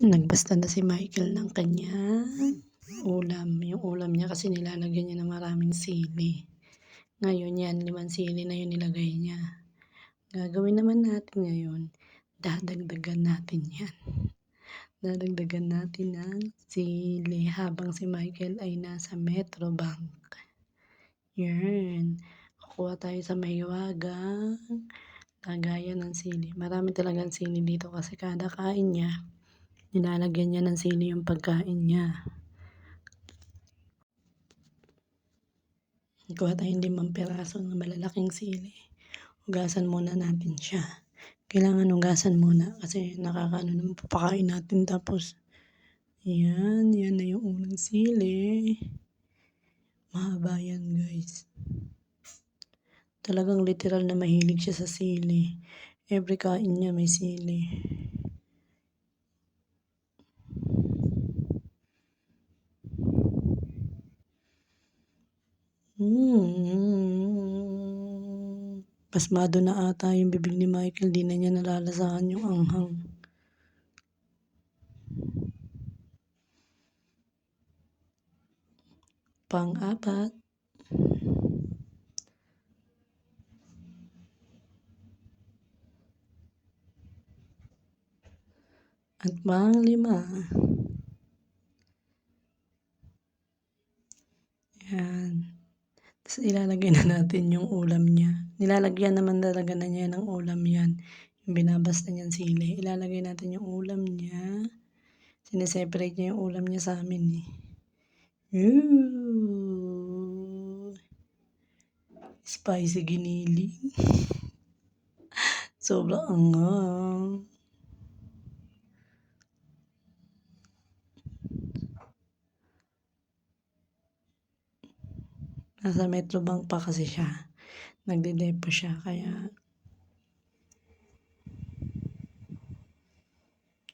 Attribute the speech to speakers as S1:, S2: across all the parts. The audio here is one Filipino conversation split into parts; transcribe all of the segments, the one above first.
S1: Nagbasta na si Michael ng kanyang ulam. Yung ulam niya kasi nilalagyan niya ng maraming sili. Ngayon yan, 5 sili na yung nilagay niya. Gagawin naman natin ngayon, dadagdagan natin yan. Dadagdagan natin ng sili habang si Michael ay nasa Metrobank. Yan. Kukuha tayo sa mahiwagang lagayan ng sili. Marami talagang sili dito kasi kada kain niya, nilalagyan niya ng sili yung pagkain niya. Kuha tayong 5 piraso ng malalaking sili. Hugasan muna natin siya. Kailangan hugasan muna kasi nakakaano naman papakain natin tapos yan na yung unang sili. Mahaba yan guys. Talagang literal na mahilig siya sa sili. Every kain niya may sili. Pasmado na ata yung bibig ni Michael, di na niya nalalasahan yung anghang. Pang-4. At pang-5. Yan. Tapos ilalagay na natin yung ulam niya. Nilalagyan naman talaga na niya ng ulam yan. Yung binabasta niyang sili. Ilalagay natin yung ulam niya. Sineseparate niya yung ulam niya sa amin eh. Ooh. Spicy giniling. Sobrang anghang. Nasa Metrobank pa kasi siya. Nagde-depo siya kaya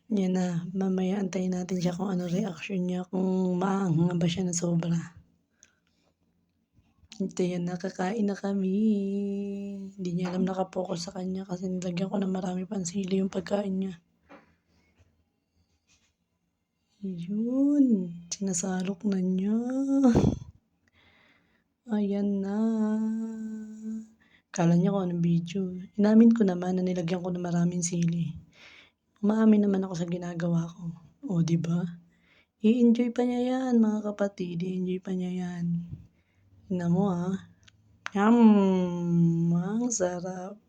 S1: yan na. Mamaya antayin natin siya kung ano reaction niya. Kung maanghang ba siya na sobra. Ito yan, nakakain na kami. Hindi niya alam nakapokus sa kanya kasi nilagyan ko na marami pang sili yung pagkain niya. Yun, sinasalok na niya. Ayan na. Kala niya kung anong video. Inamin ko naman na nilagyan ko na maraming sili. Umaamin naman ako sa ginagawa ko. O, diba? I-enjoy pa niya yan, mga kapatid. I-enjoy pa niya yan. Tingnan mo ah. Yum! Ang sarap.